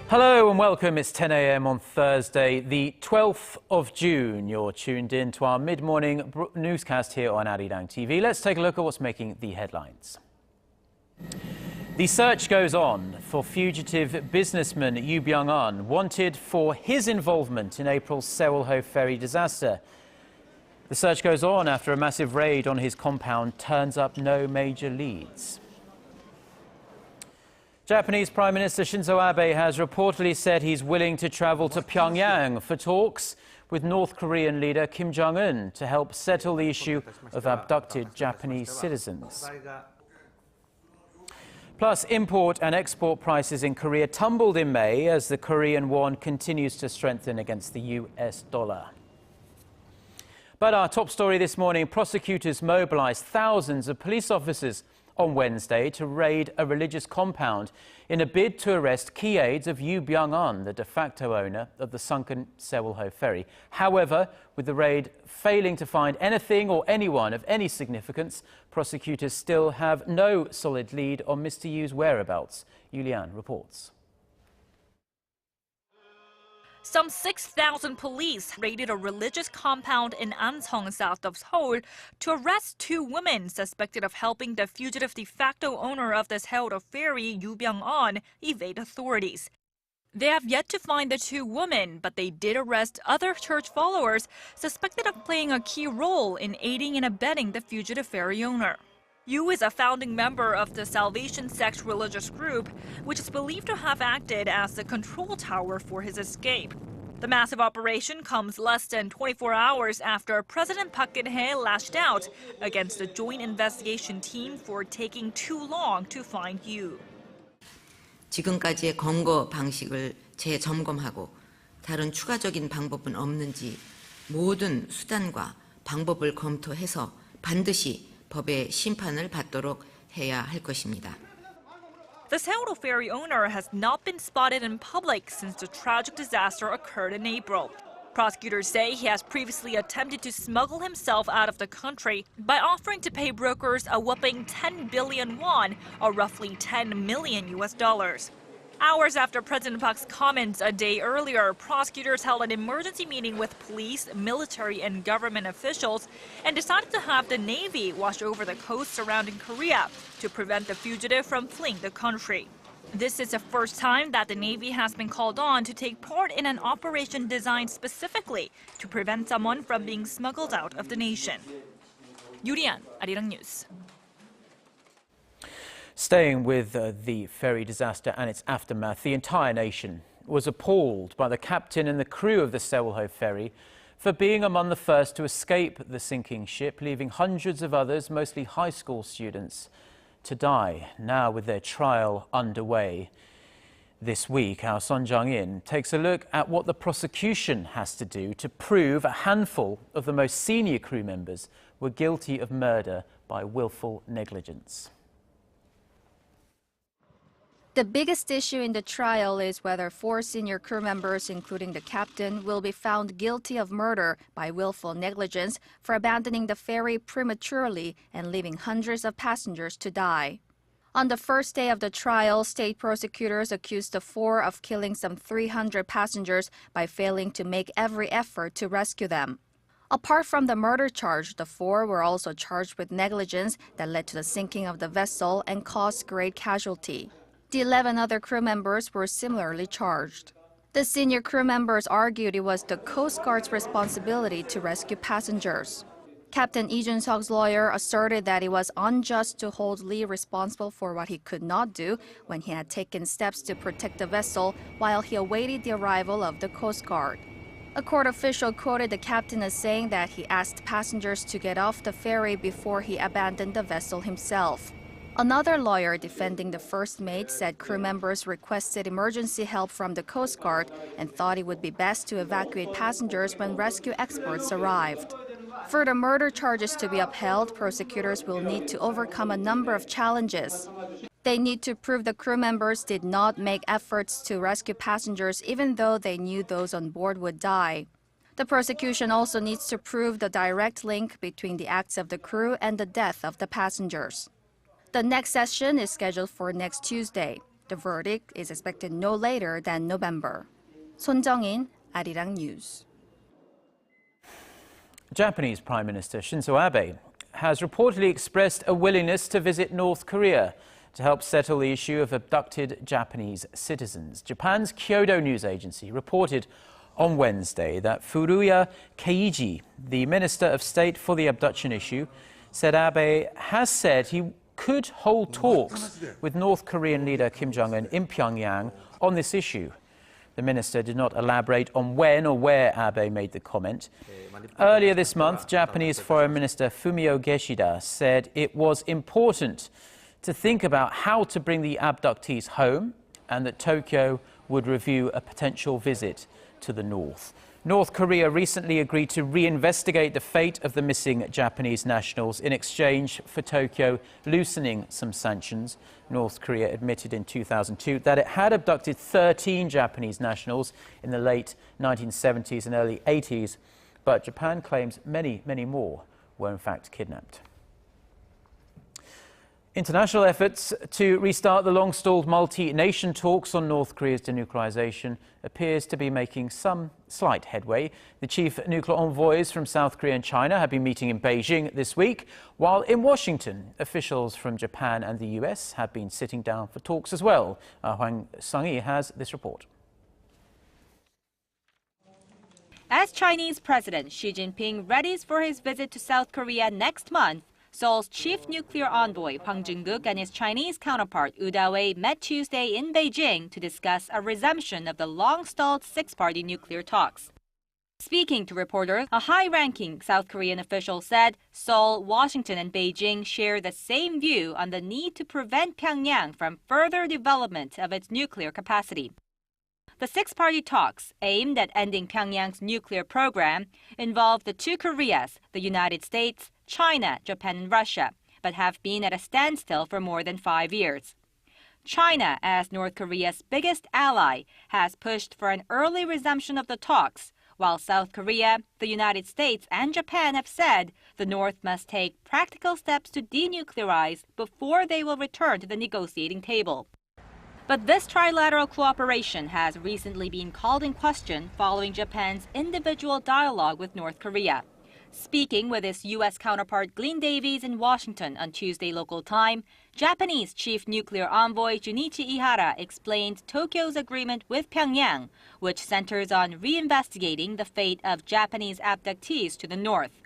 Hello and welcome. It's 10 a.m. on Thursday, the 12th of June. You're tuned in to our mid-morning newscast here on ARIRANG TV. Let's take a look at what's making the headlines. The search goes on for fugitive businessman Yoo Byung-hun, wanted for his involvement in April's Soho ferry disaster. The search goes on after a massive raid on his compound turns up no major leads. Japanese Prime Minister Shinzo Abe has reportedly said he's willing to travel to Pyongyang for talks with North Korean leader Kim Jong-un to help settle the issue of abducted Japanese citizens. Plus, import and export prices in Korea tumbled in May as the Korean won continues to strengthen against the US dollar. But our top story this morning, prosecutors mobilized thousands of police officers on Wednesday to raid a religious compound in a bid to arrest key aides of Yoo Byung-hun, the de facto owner of the sunken Soho ferry. However, with the raid failing to find anything or anyone of any significance, prosecutors still have no solid lead on Mr. Yoo's whereabouts. Yulian reports. Some 6,000 police raided a religious compound in Anseong, south of Seoul, to arrest two women suspected of helping the fugitive de facto owner of the Soho ferry, Yoo Byung-hun, evade authorities. They have yet to find the two women, but they did arrest other church followers suspected of playing a key role in aiding and abetting the fugitive ferry owner. Yoo is a founding member of the Salvation Sect religious group, which is believed to have acted as the control tower for his escape. The massive operation comes less than 24 hours after President Park Geun-hye lashed out against the joint investigation team for taking too long to find Yoo. 지금까지의 검거 방식을 재점검하고 다른 추가적인 방법은 없는지 모든 수단과 방법을 검토해서 반드시 법의 심판을 받도록 해야 할 것입니다. The Soho ferry owner has not been spotted in public since the tragic disaster occurred in April. Prosecutors say he has previously attempted to smuggle himself out of the country by offering to pay brokers a whopping 10 billion won, or roughly 10 million US dollars. Hours after President Park's comments a day earlier, prosecutors held an emergency meeting with police, military, and government officials and decided to have the Navy watch over the coast surrounding Korea to prevent the fugitive from fleeing the country. This is the first time that the Navy has been called on to take part in an operation designed specifically to prevent someone from being smuggled out of the nation. Yurian, ARIRANG News. Staying with the ferry disaster and its aftermath, the entire nation was appalled by the captain and the crew of the Soho ferry for being among the first to escape the sinking ship, leaving hundreds of others, mostly high school students, to die. Now with their trial underway this week, our Son Jung-in takes a look at what the prosecution has to do to prove a handful of the most senior crew members were guilty of murder by willful negligence. The biggest issue in the trial is whether 4 senior crew members, including the captain, will be found guilty of murder by willful negligence for abandoning the ferry prematurely and leaving hundreds of passengers to die. On the first day of the trial, state prosecutors accused the 4 of killing some 300 passengers by failing to make every effort to rescue them. Apart from the murder charge, the 4 were also charged with negligence that led to the sinking of the vessel and caused great casualty. The 11 other crew members were similarly charged. The senior crew members argued it was the Coast Guard's responsibility to rescue passengers. Captain Lee Jun-seok's lawyer asserted that it was unjust to hold Lee responsible for what he could not do when he had taken steps to protect the vessel while he awaited the arrival of the Coast Guard. A court official quoted the captain as saying that he asked passengers to get off the ferry before he abandoned the vessel himself. Another lawyer defending the first mate said crew members requested emergency help from the Coast Guard and thought it would be best to evacuate passengers when rescue experts arrived. For the murder charges to be upheld, prosecutors will need to overcome a number of challenges. They need to prove the crew members did not make efforts to rescue passengers even though they knew those on board would die. The prosecution also needs to prove the direct link between the acts of the crew and the death of the passengers. The next session is scheduled for next Tuesday. The verdict is expected no later than November. Son Jung-in, ARIRANG News. Japanese Prime Minister Shinzo Abe has reportedly expressed a willingness to visit North Korea to help settle the issue of abducted Japanese citizens. Japan's Kyodo news agency reported on Wednesday that Furuya Keiji, the Minister of State for the abduction issue, said Abe has said he could hold talks with North Korean leader Kim Jong-un in Pyongyang on this issue. The minister did not elaborate on when or where Abe made the comment. Earlier this month, Japanese Foreign Minister Fumio Kishida said it was important to think about how to bring the abductees home and that Tokyo would review a potential visit to the north. North Korea recently agreed to reinvestigate the fate of the missing Japanese nationals in exchange for Tokyo loosening some sanctions. North Korea admitted in 2002 that it had abducted 13 Japanese nationals in the late 1970s and early 80s, but Japan claims many more were in fact kidnapped. International efforts to restart the long-stalled multi-nation talks on North Korea's denuclearization appears to be making some slight headway. The chief nuclear envoys from South Korea and China have been meeting in Beijing this week, while in Washington, officials from Japan and the US have been sitting down for talks as well. Hwang Sang-hee has this report. As Chinese President Xi Jinping readies for his visit to South Korea next month, Seoul's chief nuclear envoy Hwang Jung-guk and his Chinese counterpart Woo Da-wei met Tuesday in Beijing to discuss a resumption of the long-stalled six-party nuclear talks. Speaking to reporters, a high-ranking South Korean official said Seoul, Washington, and Beijing share the same view on the need to prevent Pyongyang from further development of its nuclear capacity. The six-party talks, aimed at ending Pyongyang's nuclear program, involve the two Koreas, the United States, China, Japan, and Russia, but have been at a standstill for more than 5 years. China, as North Korea's biggest ally, has pushed for an early resumption of the talks, while South Korea, the United States, and Japan have said the North must take practical steps to denuclearize before they will return to the negotiating table. But this trilateral cooperation has recently been called in question following Japan's individual dialogue with North Korea. Speaking with his US counterpart Glenn Davies in Washington on Tuesday local time, Japanese chief nuclear envoy Junichi Ihara explained Tokyo's agreement with Pyongyang, which centers on reinvestigating the fate of Japanese abductees to the north.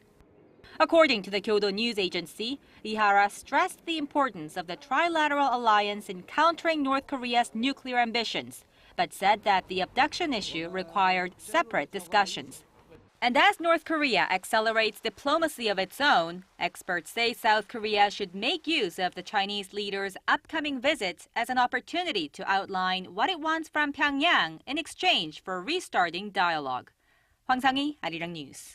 According to the Kyodo news agency, Ihara stressed the importance of the trilateral alliance in countering North Korea's nuclear ambitions, but said that the abduction issue required separate discussions. And as North Korea accelerates diplomacy of its own, experts say South Korea should make use of the Chinese leader's upcoming visit as an opportunity to outline what it wants from Pyongyang in exchange for restarting dialogue. Hwang Sang-hee, ARIRANG News.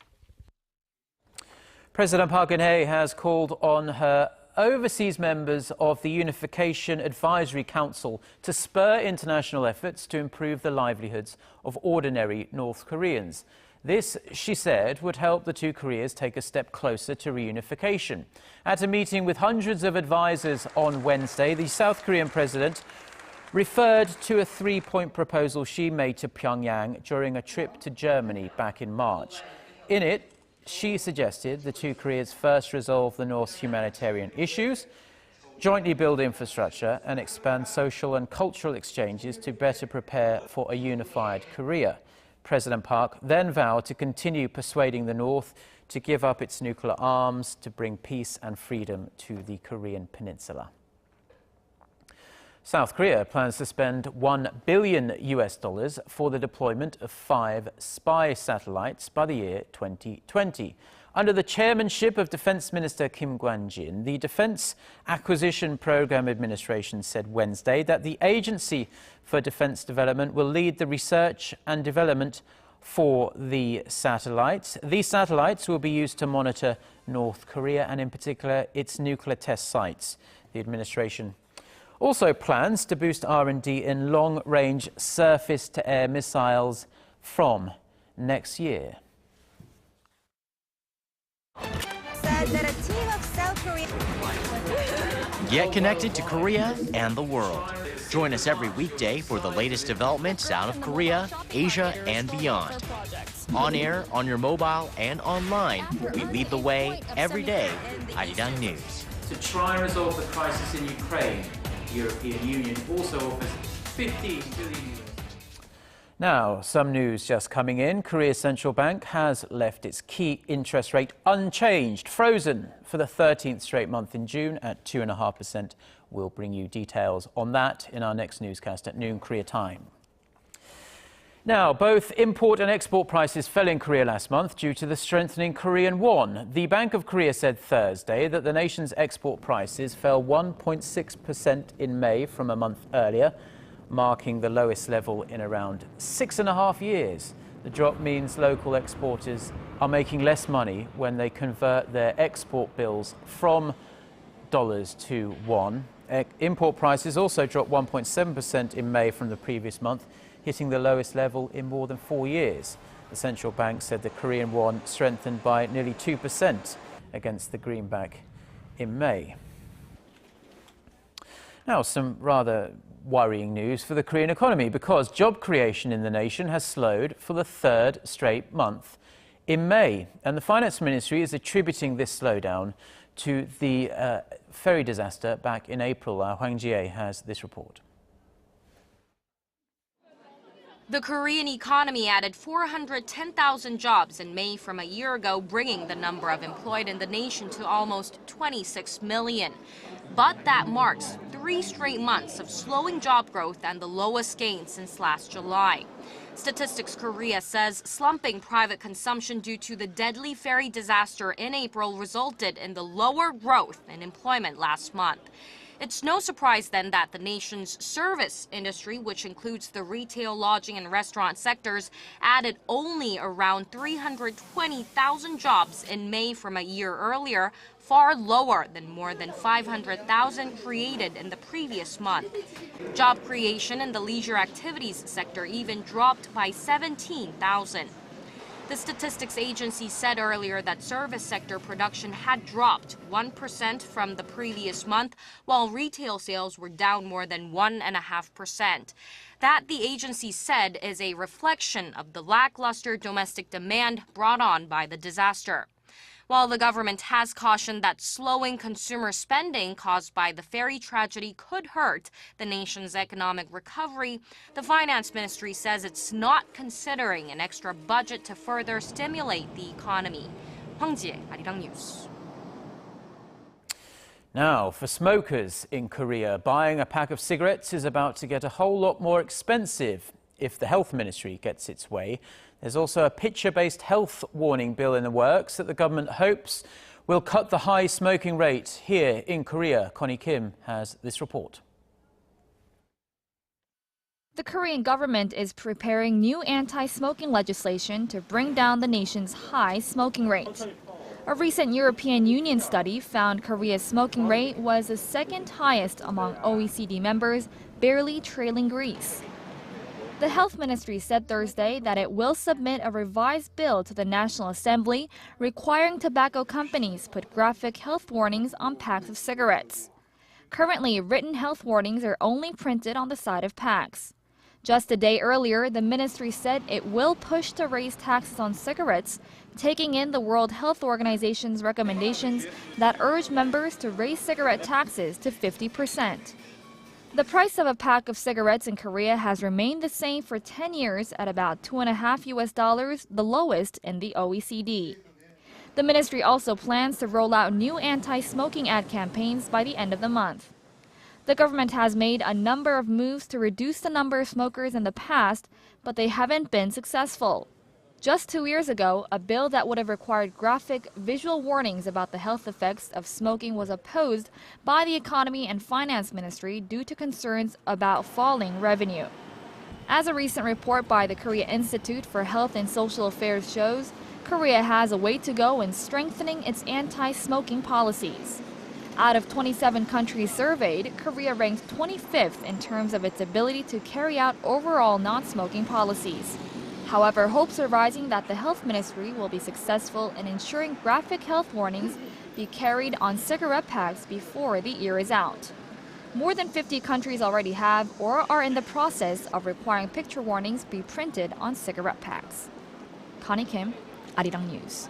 President Park Geun-hye has called on her overseas members of the Unification Advisory Council to spur international efforts to improve the livelihoods of ordinary North Koreans. This, she said, would help the two Koreas take a step closer to reunification. At a meeting with hundreds of advisors on Wednesday, the South Korean president referred to a three-point proposal she made to Pyongyang during a trip to Germany back in March. In it, she suggested the two Koreas first resolve the North's humanitarian issues, jointly build infrastructure, and expand social and cultural exchanges to better prepare for a unified Korea. President Park then vowed to continue persuading the North to give up its nuclear arms to bring peace and freedom to the Korean Peninsula. South Korea plans to spend $1 billion for the deployment of 5 spy satellites by the year 2020. Under the chairmanship of Defense Minister Kim Kwon-jin, the Defense Acquisition Program Administration said Wednesday that the Agency for Defense Development will lead the research and development for the satellites. These satellites will be used to monitor North Korea and in particular its nuclear test sites. The administration also plans to boost R&D in long-range surface-to-air missiles from next year. Said that a team of South Korean Get connected to Korea and the world. Join us every weekday for the latest developments out of Korea, Asia, and beyond. On air, on your mobile, and online, we lead the way every day. ARIRANG News. To try and resolve the crisis in Ukraine, the European Union also offers 15 billion. Now, some news just coming in. Korea's central bank has left its key interest rate unchanged, frozen for the 13th straight month in June at 2.5%. We'll bring you details on that in our next newscast at noon Korea time. Now, both import and export prices fell in Korea last month due to the strengthening Korean won. The Bank of Korea said Thursday that the nation's export prices fell 1.6% in May from a month earlier, marking the lowest level in around 6.5 years. The drop means local exporters are making less money when they convert their export bills from dollars to won. Import prices also dropped 1.7% in May from the previous month, hitting the lowest level in more than 4 years. The central bank said the Korean won strengthened by nearly 2% against the greenback in May. Now, some rather worrying news for the Korean economy because job creation in the nation has slowed for the third straight month in May. And the finance ministry is attributing this slowdown to the ferry disaster back in April. Hwang Ji-hye has this report. The Korean economy added 410,000 jobs in May from a year ago, bringing the number of employed in the nation to almost 26 million. But that marks 3 straight months of slowing job growth and the lowest gain since last July. Statistics Korea says slumping private consumption due to the deadly ferry disaster in April resulted in the lower growth in employment last month. It's no surprise then that the nation's service industry, which includes the retail, lodging, and restaurant sectors, added only around 320,000 jobs in May from a year earlier, far lower than more than 500,000 created in the previous month. Job creation in the leisure activities sector even dropped by 17,000. The statistics agency said earlier that service sector production had dropped 1% from the previous month, while retail sales were down more than 1.5%. That, the agency said, is a reflection of the lackluster domestic demand brought on by the disaster. While the government has cautioned that slowing consumer spending caused by the ferry tragedy could hurt the nation's economic recovery, the finance ministry says it's not considering an extra budget to further stimulate the economy. Hwang Ji-hye, ARIRANG News. Now, for smokers in Korea, buying a pack of cigarettes is about to get a whole lot more expensive if the health ministry gets its way. There's also a picture-based health warning bill in the works that the government hopes will cut the high smoking rate here in Korea. Connie Kim has this report. The Korean government is preparing new anti-smoking legislation to bring down the nation's high smoking rate. A recent European Union study found Korea's smoking rate was the second highest among OECD members, barely trailing Greece. The Health Ministry said Thursday that it will submit a revised bill to the National Assembly requiring tobacco companies put graphic health warnings on packs of cigarettes. Currently, written health warnings are only printed on the side of packs. Just a day earlier, the ministry said it will push to raise taxes on cigarettes, taking in the World Health Organization's recommendations that urge members to raise cigarette taxes to 50%. The price of a pack of cigarettes in Korea has remained the same for 10 years at about $2.50, the lowest in the OECD. The ministry also plans to roll out new anti-smoking ad campaigns by the end of the month. The government has made a number of moves to reduce the number of smokers in the past, but they haven't been successful. Just 2 years ago, a bill that would have required graphic visual warnings about the health effects of smoking was opposed by the Economy and Finance Ministry due to concerns about falling revenue. As a recent report by the Korea Institute for Health and Social Affairs shows, Korea has a way to go in strengthening its anti-smoking policies. Out of 27 countries surveyed, Korea ranks 25th in terms of its ability to carry out overall non-smoking policies. However, hopes are rising that the health ministry will be successful in ensuring graphic health warnings be carried on cigarette packs before the year is out. More than 50 countries already have or are in the process of requiring picture warnings be printed on cigarette packs. Connie Kim, ARIRANG News.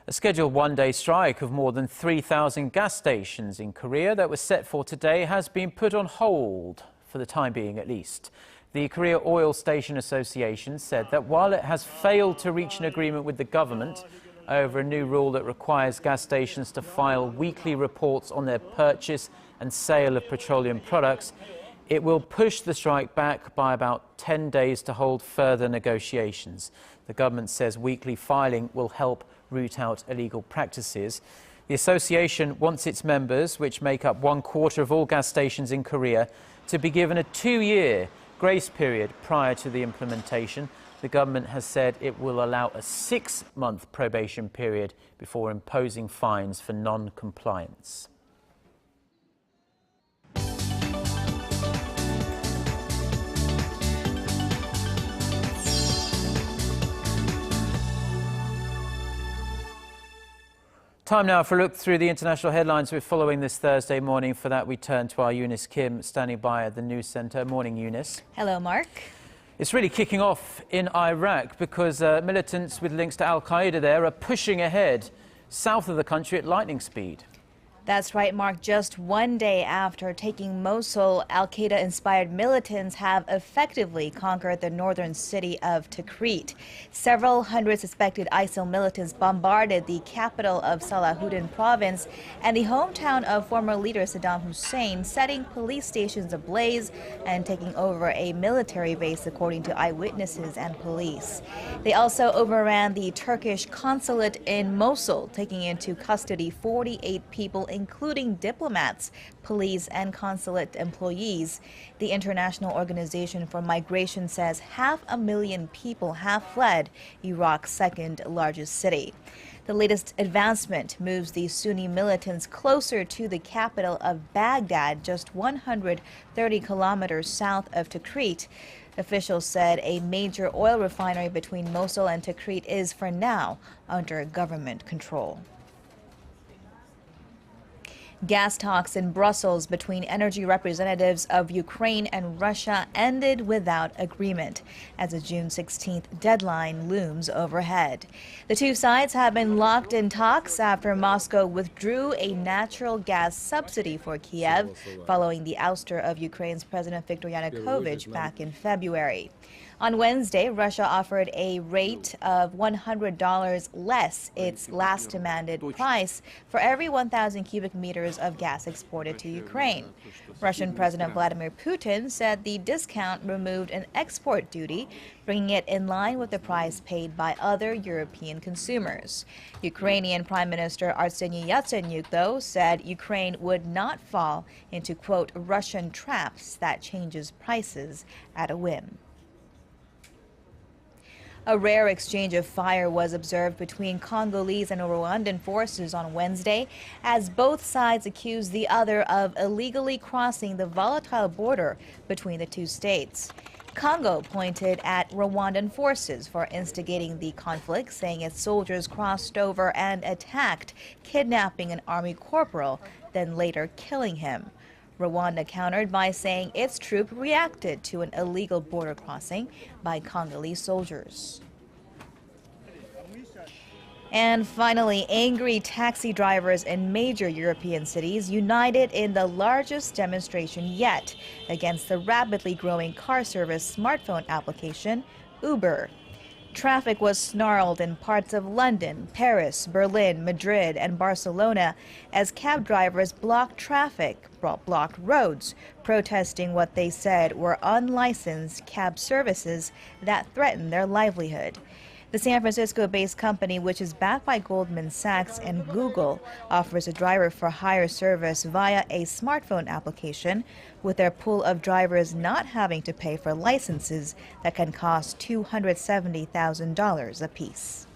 A scheduled one-day strike of more than 3,000 gas stations in Korea that was set for today has been put on hold, for the time being at least. The Korea Oil Station Association said that while it has failed to reach an agreement with the government over a new rule that requires gas stations to file weekly reports on their purchase and sale of petroleum products, it will push the strike back by about 10 days to hold further negotiations. The government says weekly filing will help root out illegal practices. The association wants its members, which make up 1/4 of all gas stations in Korea, to be given a 2-year grace period prior to the implementation. The government has said it will allow a 6-month probation period before imposing fines for non-compliance. Time now for a look through the international headlines we're following this Thursday morning. For that, we turn to our Eunice Kim, standing by at the news centre. Morning, Eunice. Hello, Mark. It's really kicking off in Iraq because militants with links to al-Qaeda there are pushing ahead south of the country at lightning speed. That's right, Mark. Just one day after taking Mosul, al-Qaeda-inspired militants have effectively conquered the northern city of Tikrit. Several hundred suspected ISIL militants bombarded the capital of Salahuddin province and the hometown of former leader Saddam Hussein, setting police stations ablaze and taking over a military base, according to eyewitnesses and police. They also overran the Turkish consulate in Mosul, taking into custody 48 people, including diplomats, police, and consulate employees. The International Organization for Migration says 500,000 people have fled Iraq's second largest city. The latest advancement moves the Sunni militants closer to the capital of Baghdad, just 130 kilometers south of Tikrit. Officials said a major oil refinery between Mosul and Tikrit is, for now, under government control. Gas talks in Brussels between energy representatives of Ukraine and Russia ended without agreement, as a June 16th deadline looms overhead. The two sides have been locked in talks after Moscow withdrew a natural gas subsidy for Kiev following the ouster of Ukraine's President Viktor Yanukovych back in February. On Wednesday, Russia offered a rate of $100 less its last demanded price for every 1,000 cubic meters of gas exported to Ukraine. Russian President Vladimir Putin said the discount removed an export duty, bringing it in line with the price paid by other European consumers. Ukrainian Prime Minister Arseniy Yatsenyuk, though, said Ukraine would not fall into, quote, Russian traps that changes prices at a whim. A rare exchange of fire was observed between Congolese and Rwandan forces on Wednesday, as both sides accused the other of illegally crossing the volatile border between the two states. Congo pointed at Rwandan forces for instigating the conflict, saying its soldiers crossed over and attacked, kidnapping an army corporal, then later killing him. Rwanda countered by saying its troop reacted to an illegal border crossing by Congolese soldiers. And finally, angry taxi drivers in major European cities united in the largest demonstration yet against the rapidly growing car service smartphone application, Uber. Traffic was snarled in parts of London, Paris, Berlin, Madrid, and Barcelona as cab drivers blocked roads, protesting what they said were unlicensed cab services that threatened their livelihood. The San Francisco-based company, which is backed by Goldman Sachs and Google, offers a driver-for-hire service via a smartphone application, with their pool of drivers not having to pay for licenses that can cost $270,000 apiece.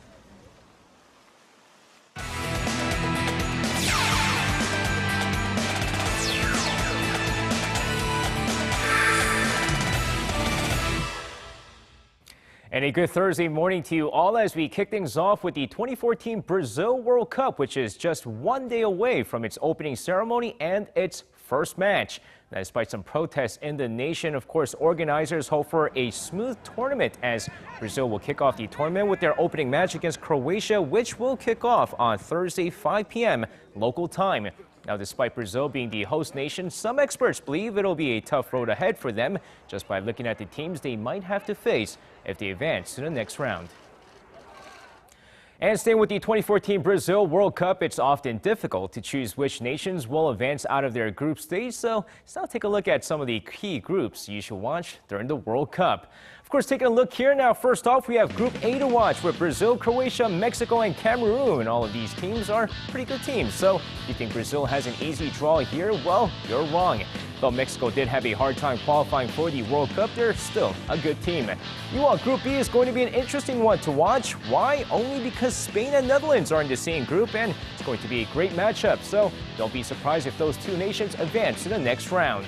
And a good Thursday morning to you all as we kick things off with the 2014 Brazil World Cup, which is just one day away from its opening ceremony and its first match. Now, despite some protests in the nation, of course, organizers hope for a smooth tournament as Brazil will kick off the tournament with their opening match against Croatia, which will kick off on Thursday, 5 p.m. local time. Now, despite Brazil being the host nation, some experts believe it'll be a tough road ahead for them just by looking at the teams they might have to face if they advance to the next round. And staying with the 2014 Brazil World Cup, it's often difficult to choose which nations will advance out of their group stage, so let's now take a look at some of the key groups you should watch during the World Cup. Of course, taking a look here now, first off, we have Group A to watch with Brazil, Croatia, Mexico, and Cameroon. All of these teams are pretty good teams, so if you think Brazil has an easy draw here, well, you're wrong. Though Mexico did have a hard time qualifying for the World Cup, they're still a good team. Meanwhile, Group B is going to be an interesting one to watch. Why? Only because Spain and Netherlands are in the same group, and it's going to be a great matchup, so don't be surprised if those two nations advance to the next round.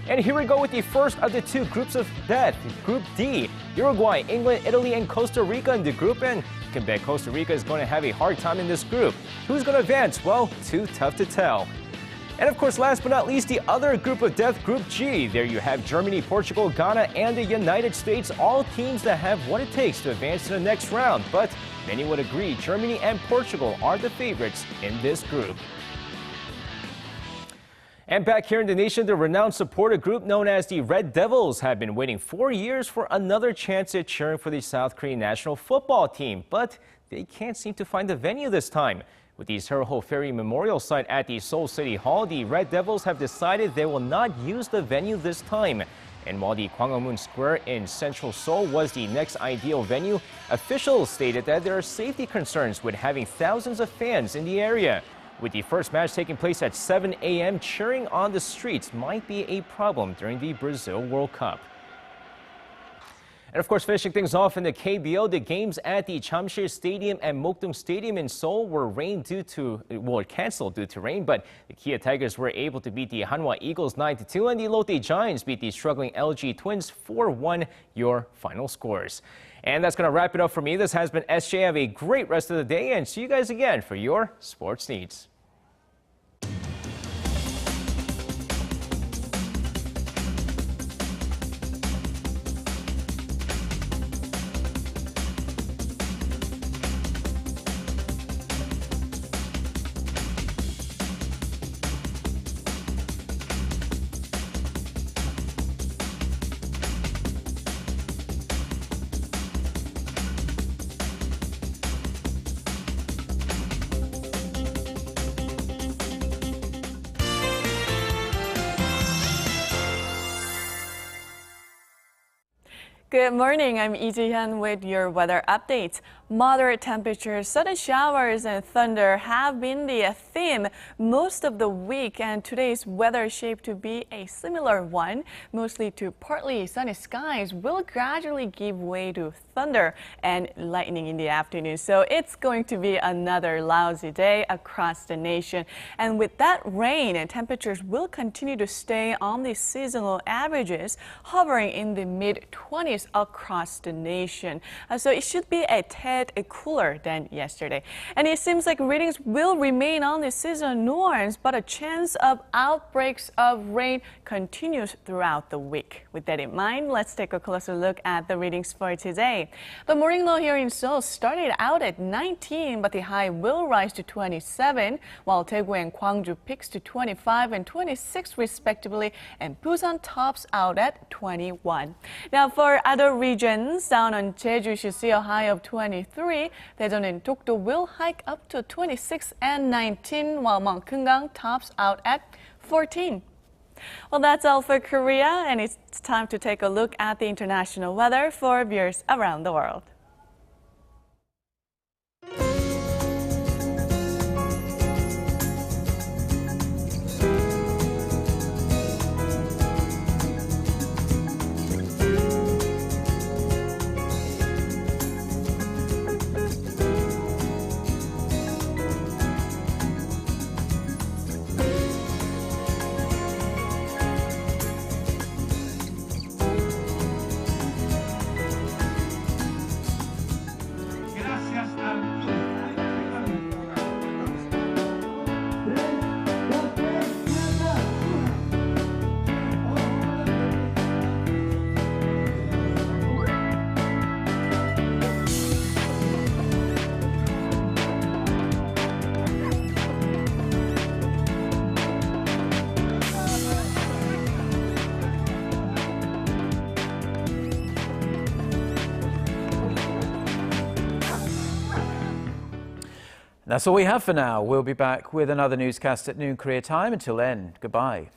And here we go with the first of the two groups of death, Group D. Uruguay, England, Italy, and Costa Rica in the group, and you can bet Costa Rica is going to have a hard time in this group. Who's going to advance? Well, too tough to tell. And of course, last but not least, the other group of death, Group G. There you have Germany, Portugal, Ghana, and the United States, all teams that have what it takes to advance to the next round. But many would agree Germany and Portugal are the favorites in this group. And back here in the nation, the renowned supporter group known as the Red Devils have been waiting 4 years for another chance at cheering for the South Korean national football team. But they can't seem to find a venue this time. With the Soho ferry memorial site at the Seoul City Hall, the Red Devils have decided they will not use the venue this time. And while the Gwanghwamun Square in central Seoul was the next ideal venue, officials stated that there are safety concerns with having thousands of fans in the area. With the first match taking place at 7 a.m., cheering on the streets might be a problem during the Brazil World Cup. And of course, finishing things off in the KBO, the games at the Jamsil Stadium and Mokdong Stadium in Seoul were canceled due to rain, but the Kia Tigers were able to beat the Hanwha Eagles 9-2, and the Lotte Giants beat the struggling LG Twins 4-1, your final scores. And that's going to wrap it up for me. This has been SJ. Have a great rest of the day, and see you guys again for your sports needs. Good morning, I'm Lee Ji-hyun with your weather updates. Moderate temperatures, sudden showers and thunder have been the theme most of the week, and today's weather is shaped to be a similar one. Mostly to partly sunny skies will gradually give way to thunder and lightning in the afternoon. So it's going to be another lousy day across the nation. And with that rain, temperatures will continue to stay on the seasonal averages, hovering in the mid-20s across the nation. So it should be a tad cooler than yesterday. And it seems like readings will remain on the seasonal norms, but a chance of outbreaks of rain continues throughout the week. With that in mind, let's take a closer look at the readings for today. The morning low here in Seoul started out at 19, but the high will rise to 27, while Daegu and Gwangju peaks to 25 and 26 respectively, and Busan tops out at 21. Now for other regions, down on Jeju you should see a high of 23. Daejeon and Dokdo will hike up to 26 and 19, while Mount Kumgang tops out at 14. Well, that's all for Korea, and it's time to take a look at the international weather for viewers around the world. That's all we have for now. We'll be back with another newscast at noon Korea time. Until then, goodbye.